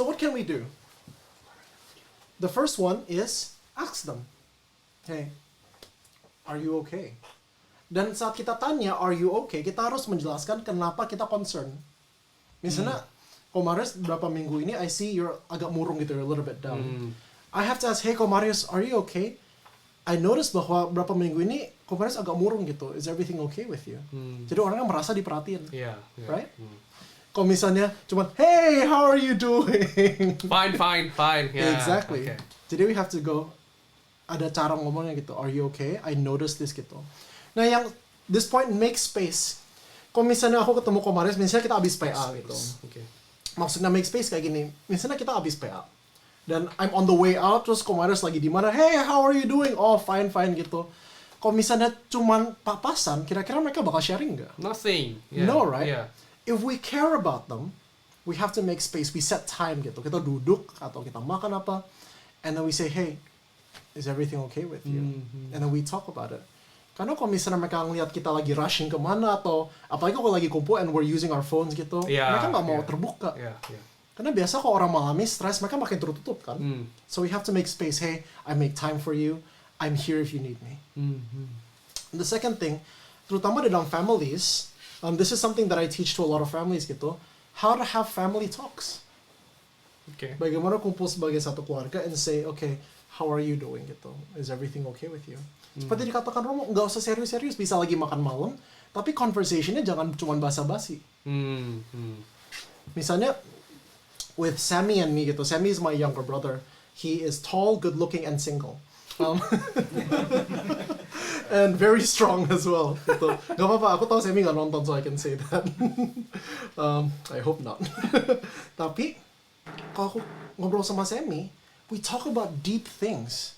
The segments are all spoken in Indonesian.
So what can we do? The first one is ask them, hey, are you okay? Dan saat kita tanya, are you okay? Kita harus menjelaskan kenapa kita concern. Misalnya, Komarius berapa minggu ini, I see you're agak murung gitu, you're a little bit down. I have to ask, hey Komarius, are you okay? I noticed bahwa berapa minggu ini, Komarius agak murung gitu. Is everything okay with you? Jadi orangnya merasa diperhatiin. Yeah. Right? Kalau misalnya cuman, hey, how are you doing? Fine. Yeah. Exactly. Okay. Jadi we have to go, ada cara ngomongnya gitu. Are you okay? I noticed this gitu. Nah yang, this point, make space. Kalau misalnya aku ketemu Komarius, misalnya kita habis PA gitu. Okay. Maksudnya make space kayak gini. Misalnya kita habis PA. Dan I'm on the way out, terus Komarius lagi di mana? Hey, how are you doing? Oh, fine gitu. Kalau misalnya cuman papasan, kira-kira mereka bakal sharing nggak? Nothing. Yeah. No, right? Yeah. If we care about them, we have to make space. We set time gitu. Kita duduk atau kita makan apa, and then we say, hey, is everything okay with you? And then we talk about it. Karena kalau misalnya mereka ngeliat kita lagi rushing kemana atau apalagi kalau lagi kumpul and we're using our phones gitu, mereka nggak mau terbuka. Karena biasa kalau orang mengalami stres, mereka makin tertutup kan. So we have to make space. Hey, I make time for you. I'm here if you need me. And the second thing, terutama dalam families, this is something that I teach to a lot of families gitu, how to have family talks. Okay. Bagaimana kumpul sebagai satu keluarga and say, okay, how are you doing gitu? Is everything okay with you? Seperti dikatakan Romo, nggak usah serius-serius, bisa lagi makan malam, tapi conversationnya jangan cuma basa-basi. Misalnya, with Sammy and me gitu, Sammy is my younger brother. He is tall, good-looking, and single. And very strong as well. Gitu. Gak apa-apa, aku tahu Sammy nggak nonton, so I can say that. I hope not. Tapi, kalau aku ngobrol sama Sammy, we talk about deep things.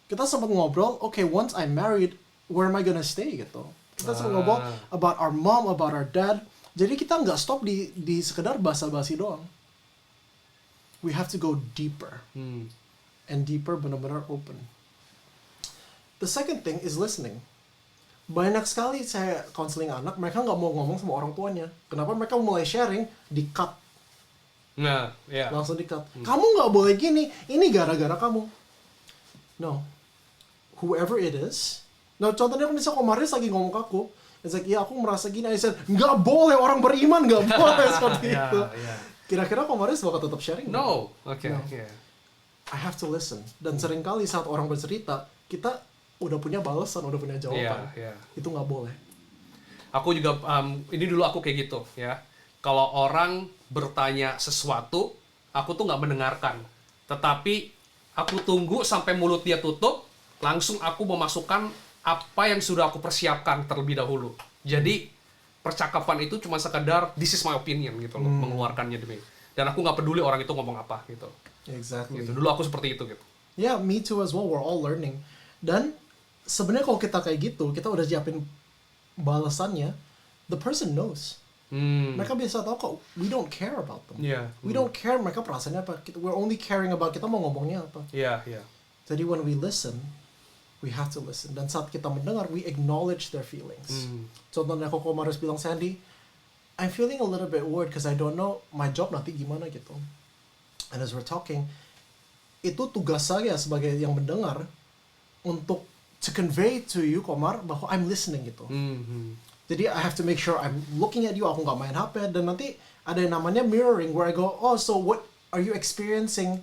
Kita sempat ngobrol, okay, once I'm married, where am I gonna stay gitu. Kita sempat ngobrol about our mom, about our dad. Jadi kita nggak stop di sekedar basa-basi doang. We have to go deeper. And deeper, benar-benar open. The second thing is listening. Banyak sekali saya counseling anak, mereka nggak mau ngomong sama orang tuanya. Kenapa? Mereka mulai sharing, di-cut. Nah, yeah. Langsung di-cut. Kamu nggak boleh gini, ini gara-gara kamu. No. Whoever it is. Nah, contohnya misalnya Komarius lagi ngomong ke aku, it's like, ya aku merasa gini. I said, nggak boleh, orang beriman nggak boleh seperti itu. Kira-kira Komarius bakal tetap sharing? No. Okay. No. Yeah. I have to listen. Dan seringkali saat orang bercerita, kita udah punya balasan, udah punya jawaban. Itu nggak boleh. Aku juga, ini dulu aku kayak gitu ya. Kalau orang bertanya sesuatu, aku tuh nggak mendengarkan. Tetapi aku tunggu sampai mulut dia tutup, langsung aku memasukkan apa yang sudah aku persiapkan terlebih dahulu. Jadi percakapan itu cuma sekedar this is my opinion gitu loh, mengeluarkannya demi. Dan aku nggak peduli orang itu ngomong apa gitu. Exactly. Gitu. Dulu aku seperti itu gitu. Yeah, me too as well. We're all learning. Dan sebenarnya kalau kita kayak gitu, kita udah siapin balasannya, the person knows. Mereka bisa tahu kok, we don't care about them. We don't care mereka perasaannya apa. We're only caring about kita mau ngomongnya apa. Jadi when we listen, we have to listen. Dan saat kita mendengar, we acknowledge their feelings. Contohnya kalau Komarius bilang, Sandy, I'm feeling a little bit worried because I don't know my job nanti gimana gitu. And as we're talking, itu tugas saya sebagai yang mendengar untuk to convey to you, Komar, bahwa I'm listening gitu. Jadi I have to make sure I'm looking at you, aku nggak main HP, dan nanti ada yang namanya mirroring, where I go, oh, so what are you experiencing?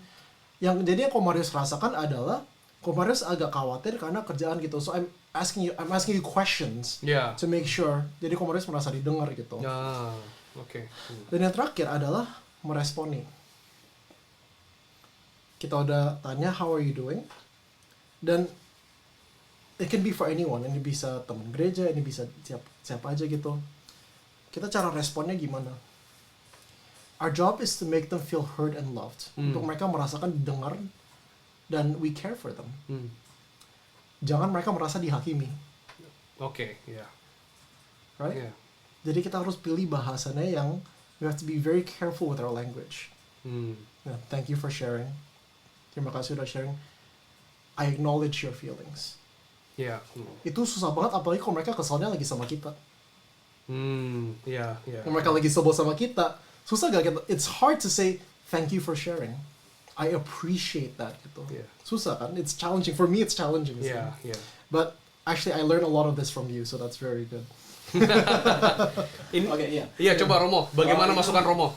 Jadi yang Komarius rasakan adalah, Komarius agak khawatir karena kerjaan gitu, so I'm asking you questions to make sure, jadi Komarius merasa didengar gitu. Dan yang terakhir adalah meresponi. Kita udah tanya, how are you doing? Dan it can be for anyone, ini bisa teman gereja, ini bisa siapa aja gitu. Kita cara responnya gimana? Our job is to make them feel heard and loved. Untuk mereka merasakan didengar dan we care for them. Jangan mereka merasa dihakimi. Right? Jadi kita harus pilih bahasanya yang we have to be very careful with our language. Thank you for sharing. Terima kasih udah sharing. I acknowledge your feelings. Itu susah banget, apalagi kalau mereka kesalnya lagi sama kita. Kalau mereka lagi sebel sama kita, susah gak kita? It's hard to say thank you for sharing. I appreciate that gitu. Yeah. Susah kan? It's challenging. For me it's challenging. Yeah, yeah. But actually I learned a lot of this from you, so that's very good. Oke, iya. Iya, coba Romo, bagaimana masukan Romo?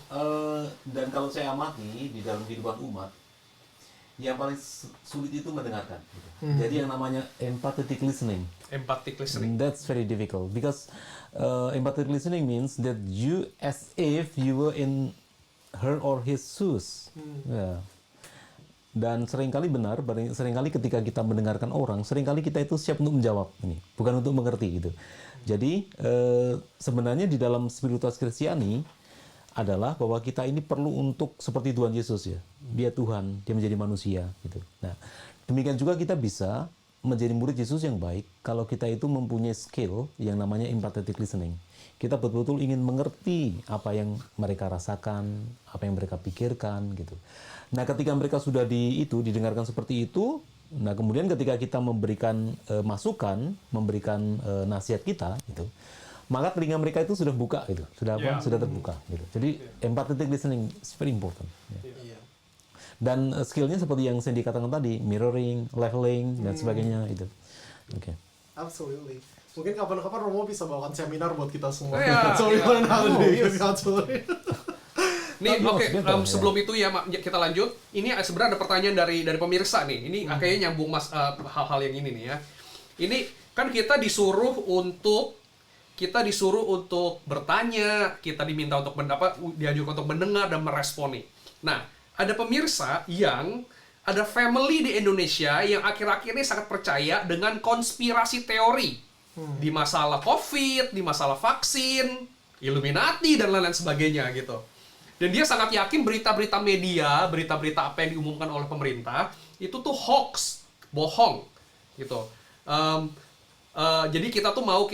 Dan kalau saya amati di dalam kehidupan umat, yang paling sulit itu mendengarkan. Gitu. Jadi yang namanya empathetic listening. Empathic listening. That's very difficult because empathetic listening means that you as if you were in her or his shoes. Ya. Dan seringkali benar, seringkali ketika kita mendengarkan orang, seringkali kita itu siap untuk menjawab ini, bukan untuk mengerti gitu. Jadi sebenarnya di dalam spiritualitas Kristiani adalah bahwa kita ini perlu untuk seperti Tuhan Yesus ya. Dia Tuhan, dia menjadi manusia gitu. Nah, demikian juga kita bisa menjadi murid Yesus yang baik kalau kita itu mempunyai skill yang namanya empathetic listening. Kita betul-betul ingin mengerti apa yang mereka rasakan, apa yang mereka pikirkan gitu. Nah, ketika mereka sudah didengarkan seperti itu, nah kemudian ketika kita memberikan masukan, memberikan nasihat kita gitu, maka telinga mereka itu sudah buka gitu, sudah terbuka gitu. Jadi empathetic listening is very important. Ya. Dan skillnya seperti yang Sandy katakan tadi, mirroring, leveling dan sebagainya itu. Oke. Absolutely. Mungkin kapan-kapan Romo bisa bawakan seminar buat kita semua. So we learn how to do it. Absolutely. Nih, sebelum itu ya kita lanjut. Ini sebenarnya ada pertanyaan dari pemirsa nih. Ini kayaknya nyambung hal-hal yang ini nih ya. Ini kan kita disuruh untuk bertanya, kita diminta untuk dianjurkan untuk mendengar dan meresponi. Nah, ada pemirsa yang ada family di Indonesia yang akhir-akhir ini sangat percaya dengan konspirasi teori di masalah COVID, di masalah vaksin, Illuminati dan lain-lain sebagainya gitu. Dan dia sangat yakin berita-berita media, berita-berita apa yang diumumkan oleh pemerintah itu tuh hoax, bohong gitu. Jadi kita tuh mau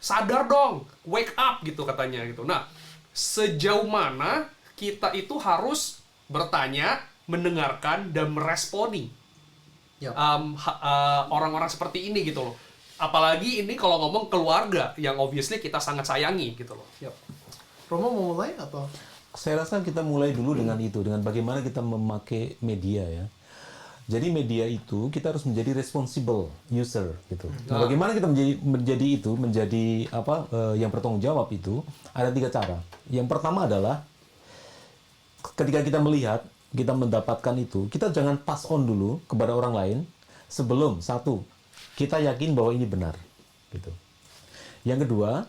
sadar dong, wake up gitu katanya gitu. Nah, sejauh mana kita itu harus bertanya, mendengarkan dan meresponi orang-orang seperti ini gitu loh. Apalagi ini kalau ngomong keluarga yang obviously kita sangat sayangi gitu loh. Romo mau mulai atau? Saya rasa kita mulai dulu dengan itu, dengan bagaimana kita memakai media ya. Jadi media itu kita harus menjadi responsible user gitu. Nah, bagaimana kita menjadi yang bertanggung jawab itu ada 3 cara. Yang pertama adalah ketika kita melihat, kita mendapatkan itu, kita jangan pass on dulu kepada orang lain sebelum kita yakin bahwa ini benar gitu. Yang kedua,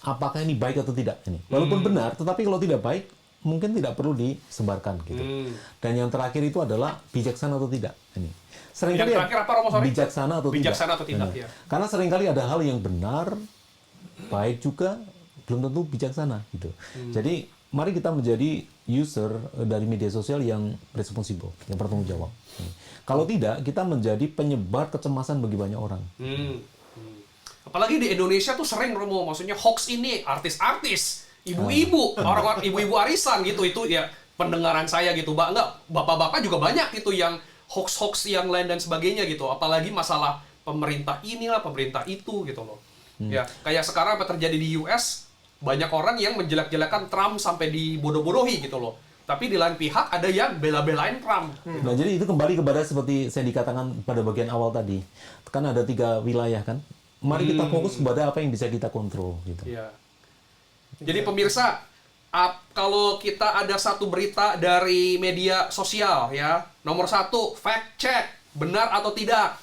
apakah ini baik atau tidak ini. Walaupun benar, tetapi kalau tidak baik mungkin tidak perlu disebarkan gitu. Dan yang terakhir itu adalah bijaksana atau tidak ini. Seringkali yang terakhir apa Romo, sorry? Bijaksana atau tidak. Ya. Karena seringkali ada hal yang benar, baik juga belum tentu bijaksana gitu. Jadi mari kita menjadi user dari media sosial yang responsible, yang bertanggung jawab. Kalau tidak, kita menjadi penyebar kecemasan bagi banyak orang. Apalagi di Indonesia tuh sering Romo, maksudnya hoax ini artis-artis, ibu-ibu, orang-orang ibu-ibu arisan gitu, itu ya pendengaran saya gitu. Bapak-bapak juga banyak gitu yang hoax-hoax yang lain dan sebagainya gitu. Apalagi masalah pemerintah inilah, pemerintah itu gitu loh. Ya, kayak sekarang apa terjadi di US, banyak orang yang menjelek-jelekan Trump sampai dibodoh-bodohi gitu loh. Tapi di lain pihak ada yang bela-belain Trump. Nah, jadi itu kembali kepada seperti saya dikatakan pada bagian awal tadi. Kan ada 3 wilayah kan. Mari kita fokus kepada apa yang bisa kita kontrol gitu. Iya. Jadi pemirsa, kalau kita ada satu berita dari media sosial ya, nomor 1, fact check, benar atau tidak.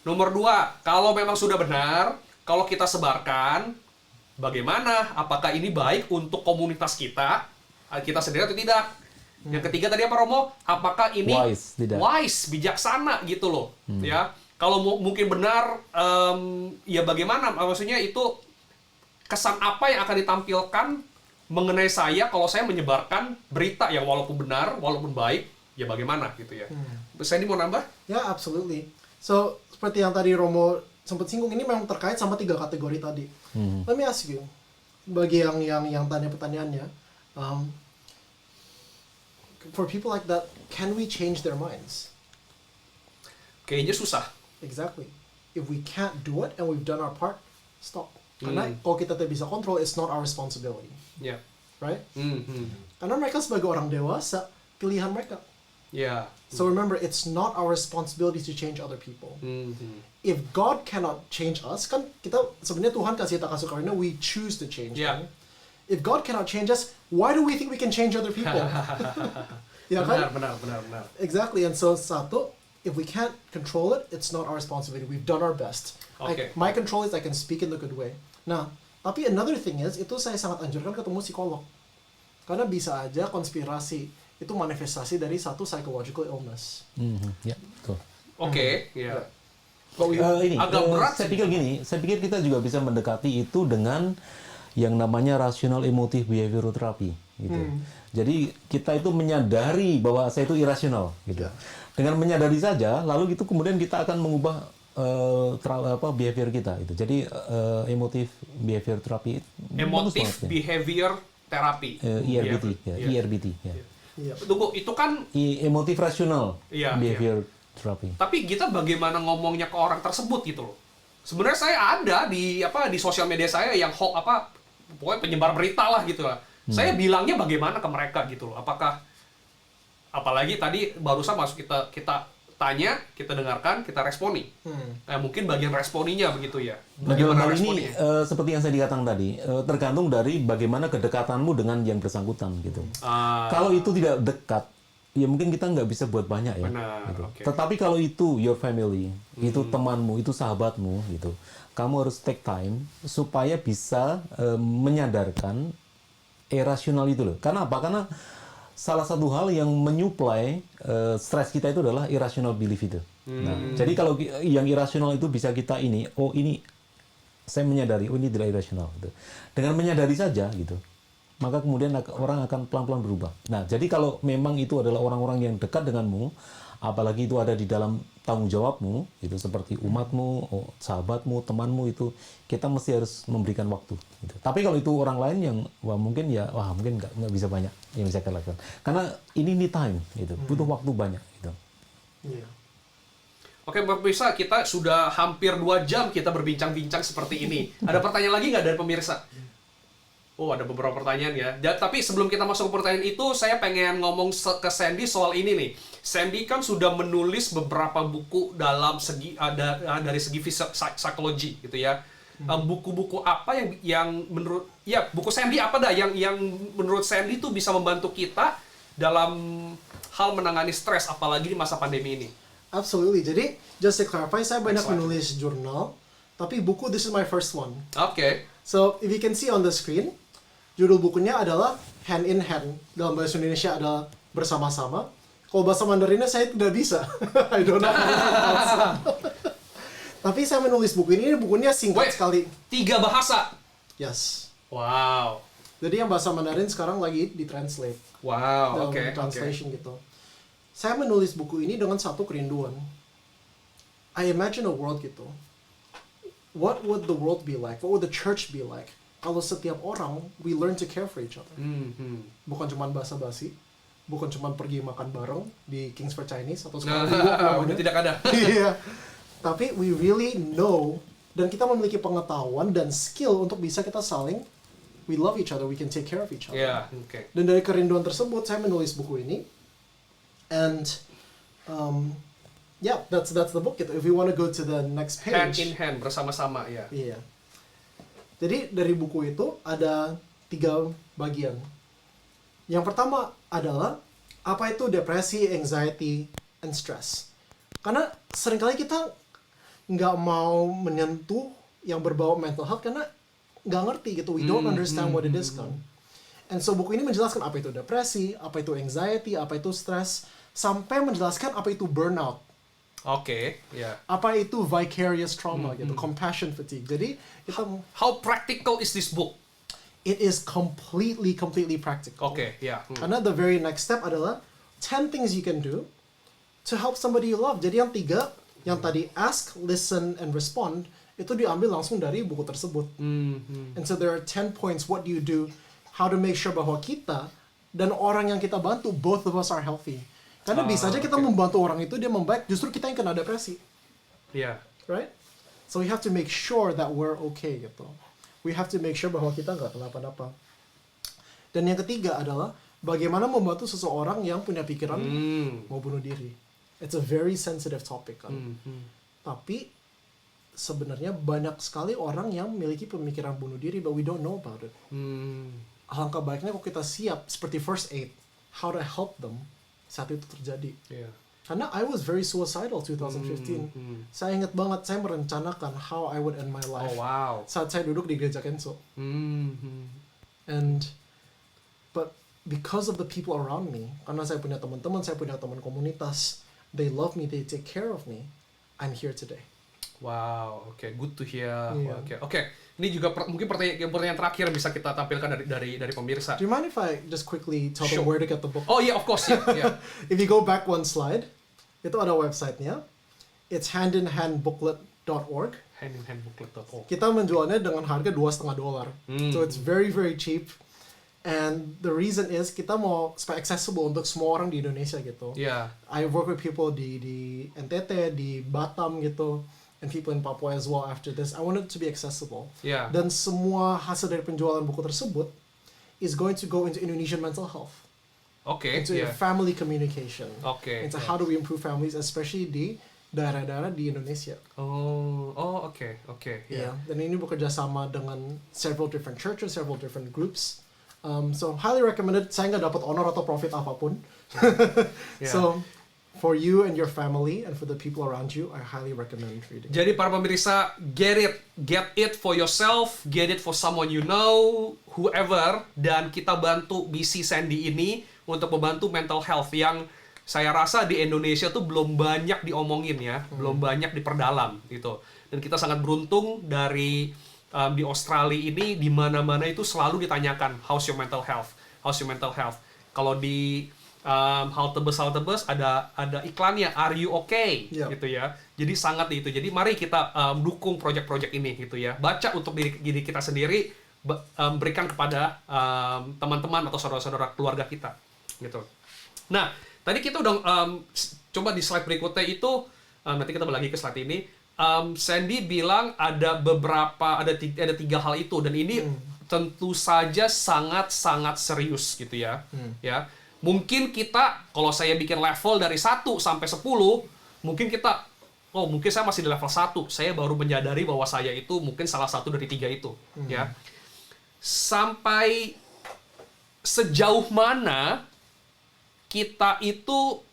Nomor 2, kalau memang sudah benar, kalau kita sebarkan, bagaimana? Apakah ini baik untuk komunitas kita sendiri atau tidak? Yang ketiga tadi apa Romo? Apakah ini wise, bijaksana gitu loh, ya? Kalau mungkin benar, ya bagaimana? Maksudnya itu kesan apa yang akan ditampilkan mengenai saya kalau saya menyebarkan berita yang walaupun benar, walaupun baik, ya bagaimana gitu ya? Sandy mau nambah? Ya, absolutely. So, seperti yang tadi Romo sempat singgung, ini memang terkait sama 3 kategori tadi. Let me ask you, bagi yang tanya pertanyaannya, for people like that, can we change their minds? Kayaknya susah. Exactly. If we can't do it and we've done our part, stop. Karena kalau kita tidak bisa kontrol, it's not our responsibility. Ya. right? Mhm. Karena mereka sebagai orang dewasa, pilihan mereka. Ya. So remember, it's not our responsibility to change other people. Mhm. If God cannot change us, kan kita sebenarnya Tuhan kasih kita kasih karunia, we choose to change. Yeah. Kan? If God cannot change us, why do we think we can change other people? Ya kan? Benar. Exactly. And so satu, if we can't control it, it's not our responsibility. We've done our best. Okay. My control is I can speak in the good way. Nah, tapi another thing is, itu saya sangat anjurkan ketemu psikolog. Karena bisa aja konspirasi itu manifestasi dari satu psychological illness. Ya, betul. Oke, ya. Agak berat saya pikir gini, saya pikir kita juga bisa mendekati itu dengan yang namanya rational emotive behavioral therapy gitu. Jadi kita itu menyadari bahwa saya itu irasional gitu. Dengan menyadari saja, lalu itu kemudian kita akan mengubah behavior kita itu. Jadi emotive behavior therapy Emotive behavior therapy. ERBT ya, Iya. ERBT ya. Tunggu, itu kan Emotive rational Iya, behavior therapy. tapi kita bagaimana ngomongnya ke orang tersebut gitu loh. Sebenarnya saya ada di sosial media saya yang pokoknya penyebar berita lah gitu lah. Saya bilangnya bagaimana ke mereka gitu loh. Apalagi tadi barusan masuk kita tanya, kita dengarkan, kita responi. Mungkin bagian responinya begitu ya. Nah, dalam Bagaimana hal ini responnya? seperti yang saya dikatakan tadi, tergantung dari bagaimana kedekatanmu dengan yang bersangkutan gitu. Kalau itu tidak dekat, ya mungkin kita nggak bisa buat banyak ya. Benar, Gitu. oke. Tetapi kalau itu your family, itu temanmu, itu sahabatmu gitu, kamu harus take time supaya bisa menyadarkan irasional itu loh. Karena apa? Karena salah satu hal yang menyuplai stres kita itu adalah irrational belief itu. Nah, jadi kalau yang irasional itu bisa kita ini saya menyadari, ini tidak irasional. Gitu. Dengan menyadari saja gitu, maka kemudian orang akan pelan-pelan berubah. Nah, jadi kalau memang itu adalah orang-orang yang dekat denganmu, apalagi itu ada di dalam tanggung jawabmu, itu seperti umatmu, sahabatmu, temanmu itu, kita mesti harus memberikan waktu. Gitu. Tapi kalau itu orang lain yang mungkin nggak bisa banyak yang bisa kita lakukan. Karena ini need time, gitu, butuh waktu banyak. Gitu. Iya. Oke, pemirsa, kita sudah hampir 2 jam kita berbincang-bincang seperti ini. Ada pertanyaan lagi nggak dari pemirsa? Oh, ada beberapa pertanyaan ya. Tapi sebelum kita masuk ke pertanyaan itu, saya pengen ngomong ke Sandy soal ini nih. Sandy kan sudah menulis beberapa buku dalam dari segi psikologi gitu ya. Buku-buku apa yang menurut buku Sandy apa dah yang menurut Sandy tuh bisa membantu kita dalam hal menangani stres apalagi di masa pandemi ini? Absolutely. Jadi, just to clarify, saya banyak menulis jurnal, tapi buku this is my first one. Oke. So, if you can see on the screen, judul bukunya adalah Hand in Hand. Dalam bahasa Indonesia adalah bersama-sama. Kalau bahasa Mandarinnya saya tidak bisa. I don't know. Tapi saya menulis buku ini bukunya singkat sekali. 3 bahasa. Yes. Wow. Jadi yang bahasa Mandarin sekarang lagi ditranslate. Wow, oke. Translation gitu. Saya menulis buku ini dengan satu kerinduan. I imagine a world gitu. What would the world be like? What would the church be like? Kalau setiap orang, we learn to care for each other. Bukan cuma basa-basi, bukan cuma pergi makan bareng di Kingsford Chinese atau sekarang udah tidak ada. Iya. Tapi we really know dan kita memiliki pengetahuan dan skill untuk bisa kita saling we love each other, we can take care of each other. Yeah, okay. Dan dari kerinduan tersebut saya menulis buku ini. And that's the book gitu. If you want to go to the next page. Hand in hand bersama-sama ya. Iya. Jadi dari buku itu ada 3 bagian. Yang pertama adalah apa itu depresi, anxiety, and stress. Karena seringkali kita nggak mau menyentuh yang berbau mental health karena nggak ngerti gitu. We don't understand what it is kan. And so buku ini menjelaskan apa itu depresi, apa itu anxiety, apa itu stress, sampai menjelaskan apa itu burnout. Oke, ya. Apa itu vicarious trauma gitu, compassion fatigue. Jadi kita How practical is this book? it is completely practical. Oke, ya. Karena the very next step adalah 10 things you can do to help somebody you love. Jadi yang 3, yang tadi ask, listen, and respond, itu diambil langsung dari buku tersebut. And so there are 10 points what do you do, how to make sure bahwa kita dan orang yang kita bantu, both of us are healthy. Karena bisa aja kita membantu orang itu, dia membaik, justru kita yang kena depresi. Iya. Right? So we have to make sure that we're okay gitu. We have to make sure bahwa kita nggak kenapa-napa. Dan yang ketiga adalah bagaimana membantu seseorang yang punya pikiran mau bunuh diri. It's a very sensitive topic kan. Tapi sebenarnya banyak sekali orang yang memiliki pemikiran bunuh diri, but we don't know about it. Alangkah baiknya kalau kita siap seperti first aid, how to help them saat itu terjadi. Yeah. Karena I was very suicidal 2015. Saya ingat banget, saya merencanakan how I would end my life. Oh wow. Saat saya duduk di gereja Kenso. But because of the people around me, karena saya punya teman-teman, saya punya teman komunitas, they love me, they take care of me, I'm here today. Wow, oke, good to hear. Iya. Oke. Ini juga mungkin pertanyaan terakhir bisa kita tampilkan dari pemirsa. Do you mind if I just quickly tell them Sure. where to get the book? Oh iya, of course, yeah. If you go back one slide, itu ada website-nya. It's handinhandbooklet.org. Handinhandbooklet.org. Kita menjualnya dengan harga $2.50. So it's very, very cheap. And the reason is kita mau supaya accessible untuk semua orang di Indonesia gitu. Yeah. I work with people di NTT, di Batam gitu, and people in Papua as well after this. I want it to be accessible. Yeah. Dan semua hasil dari penjualan buku tersebut is going to go into Indonesian mental health, Oke, into yeah. family communication, Oke. into how do we improve families, especially di daerah-daerah di Indonesia. Oke. Yeah. Dan ini bekerja sama dengan several different churches, several different groups. So highly recommended. Saya nggak dapat honor atau profit apapun. Yeah. So for you and your family and for the people around you, I highly recommend reading. Jadi para pemirsa, get it for yourself, get it for someone you know, whoever, dan kita bantu misi Sandy ini untuk membantu mental health yang saya rasa di Indonesia tuh belum banyak diomongin ya, belum banyak diperdalam gitu. Dan kita sangat beruntung dari di Australia ini di mana-mana itu selalu ditanyakan how's your mental health, Kalau di halte bus ada iklannya, are you okay? Yep. Gitu ya. Jadi sangat itu. Jadi mari kita dukung proyek-proyek ini gitu ya. Baca untuk diri kita sendiri, berikan kepada teman-teman atau saudara-saudara keluarga kita gitu. Nah, tadi kita udah coba di slide berikutnya itu nanti kita balik lagi ke slide ini. Sandy bilang ada tiga hal itu, dan ini tentu saja sangat-sangat serius gitu ya. Ya. Mungkin kita, kalau saya bikin level dari 1 sampai 10, mungkin saya masih di level 1. Saya baru menyadari bahwa saya itu mungkin salah satu dari 3 itu. Ya. Sampai sejauh mana kita itu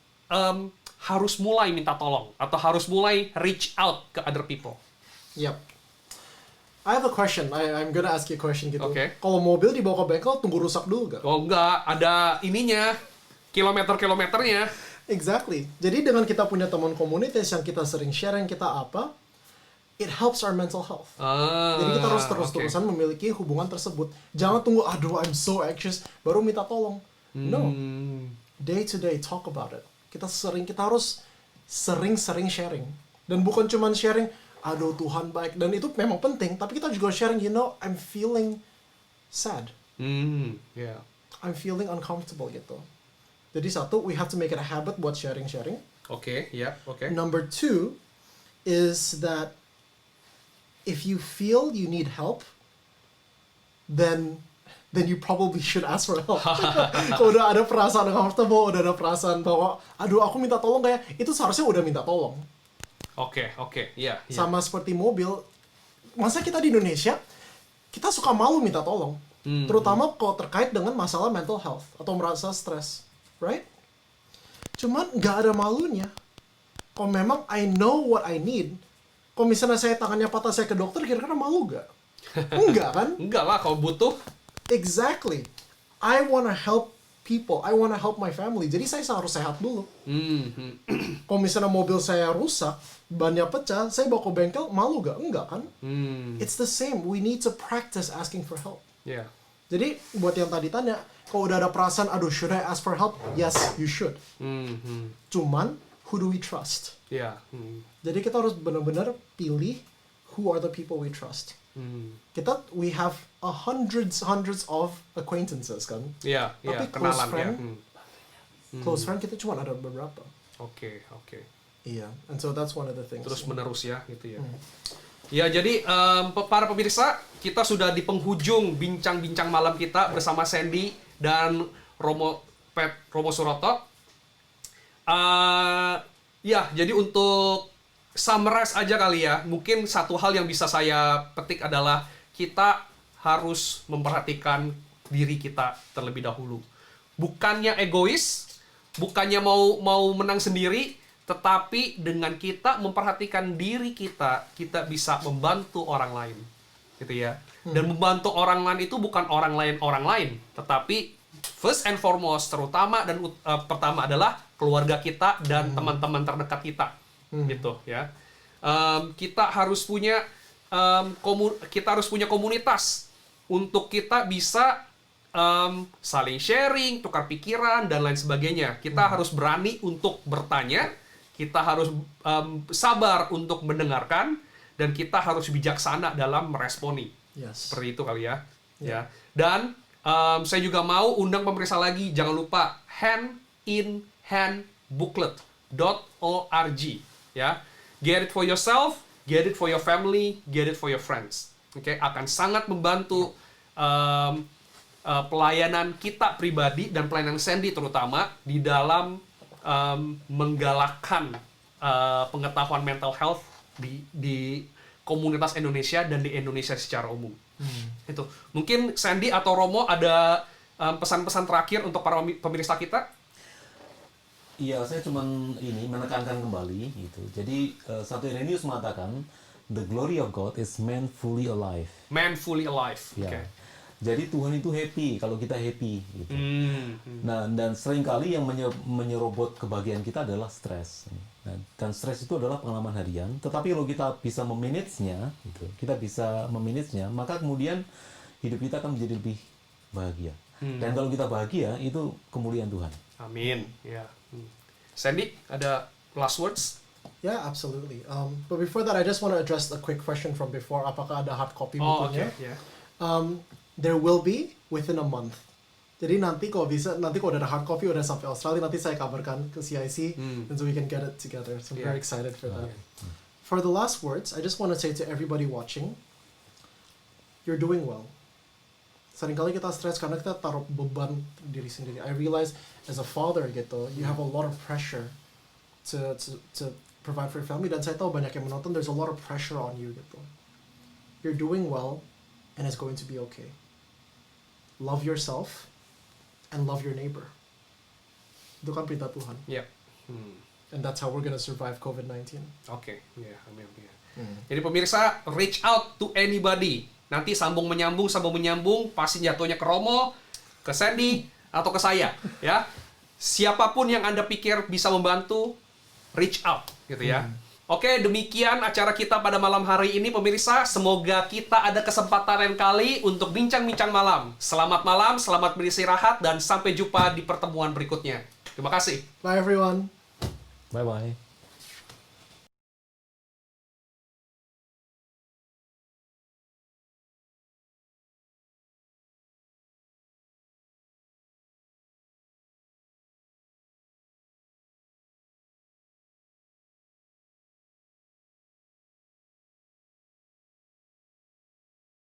harus mulai minta tolong, atau harus mulai reach out ke other people. Yep. I have a question. I'm gonna ask you a question gitu. Okay. Kalau mobil dibawa ke bengkel, tunggu rusak dulu gak? Oh enggak, ada ininya, kilometernya. Exactly. Jadi dengan kita punya teman komunitas yang kita sering sharing kita apa, it helps our mental health. Jadi kita harus terus-terusan memiliki hubungan tersebut. Jangan tunggu, aduh I'm so anxious, baru minta tolong. No. Day to day, talk about it. Kita harus sering-sering sharing. Dan bukan cuma sharing, aduh Tuhan baik, dan itu memang penting, tapi kita juga sharing, I'm feeling sad. Yeah. I'm feeling uncomfortable gitu. Jadi satu, we have to make it a habit buat sharing. Oke. Number 2 is that if you feel you need help, then you probably should ask for help. Kalau udah ada perasaan uncomfortable, udah ada perasaan bahwa, aduh aku minta tolong kayak, itu seharusnya udah minta tolong. Oke, iya. Sama seperti mobil, masa kita di Indonesia, kita suka malu minta tolong. Terutama kalau terkait dengan masalah mental health atau merasa stres, right? Cuman nggak ada malunya. Kalau memang I know what I need, kalau misalnya saya tangannya patah, saya ke dokter, kira-kira malu nggak? Enggak kan? Enggak lah, kalau butuh. Exactly. I wanna help people. I wanna help my family. Jadi saya harus sehat dulu. Kalau misalnya mobil saya rusak, bannya pecah, saya bawa ke bengkel, malu gak? Enggak kan? It's the same. We need to practice asking for help. Yeah. Jadi buat yang tadi tanya, kalau udah ada perasaan, aduh should I ask for help? Yes, you should. Cuman, who do we trust? Yeah. Jadi kita harus benar-benar pilih who are the people we trust. We have hundreds of acquaintances kan. Iya, Tapi kenalan friend, ya. Close friend kita cuma ada beberapa. Oke. Iya, and so that's one of the things. Terus menerus ya, gitu ya. Ya, jadi para pemirsa, kita sudah di penghujung bincang-bincang malam kita bersama Sandy dan Romo Suroto. Ya, jadi untuk summarize aja kali ya, mungkin satu hal yang bisa saya petik adalah kita harus memperhatikan diri kita terlebih dahulu. Bukannya egois, bukannya mau menang sendiri, tetapi dengan kita memperhatikan diri kita, kita bisa membantu orang lain, gitu ya. Dan membantu orang lain itu bukan orang lain, tetapi first and foremost, terutama dan pertama adalah keluarga kita dan teman-teman terdekat kita, gitu ya. Kita harus punya komunitas untuk kita bisa saling sharing, tukar pikiran dan lain sebagainya. Kita harus berani untuk bertanya, kita harus sabar untuk mendengarkan, dan kita harus bijaksana dalam meresponi. Seperti itu kali ya. Ya. Dan saya juga mau undang pemirsa lagi, jangan lupa handinhandbooklet.org ya. Get it for yourself, get it for your family, get it for your friends. Oke, akan sangat membantu pelayanan kita pribadi dan pelayanan Sandy terutama di dalam menggalakkan pengetahuan mental health di komunitas Indonesia dan di Indonesia secara umum. Itu. Mungkin Sandy atau Romo ada pesan-pesan terakhir untuk para pemirsa kita? Iya, saya cuma menekankan kembali gitu. Jadi satu Irenaeus mengatakan the glory of God is man fully alive. Man fully alive. Ya. Okay. Jadi Tuhan itu happy kalau kita happy gitu. Nah, dan seringkali yang menyerobot kebahagiaan kita adalah stres. Nah, dan stres itu adalah pengalaman harian. Tetapi kalau kita bisa memanage-nya, gitu, maka kemudian hidup kita akan menjadi lebih bahagia. Dan kalau kita bahagia, itu kemuliaan Tuhan. Amin. Ya. Sandy, ada last words? Yeah, absolutely. But before that, I just want to address a quick question from before. Apakah ada hard copy bukunya? Okay. Yeah. There will be within a month. Jadi nanti kalau udah ada hard copy, udah sampai Australia, nanti saya kabarkan ke CIC, and so we can get it together. So I'm very excited for that. For the last words, I just want to say to everybody watching, you're doing well. Seringkali kita stres karena kita taruh beban diri sendiri. I realize as a father gitu, you have a lot of pressure to provide for your family. Dan saya tahu banyak yang menonton, there's a lot of pressure on you gitu. You're doing well, and it's going to be okay. Love yourself, and love your neighbor. Itu kan perintah Tuhan. Yep. And that's how we're gonna survive COVID-19. Oke, ya, amin. Jadi pemirsa, reach out to anybody. Nanti sambung menyambung, pasti jatuhnya ke Romo, ke Sandy, atau ke saya, ya. Siapapun yang Anda pikir bisa membantu, reach out, gitu ya. Oke, demikian acara kita pada malam hari ini, pemirsa. Semoga kita ada kesempatan lain kali untuk bincang-bincang malam. Selamat malam, selamat beristirahat, dan sampai jumpa di pertemuan berikutnya. Terima kasih. Bye everyone. Bye-bye.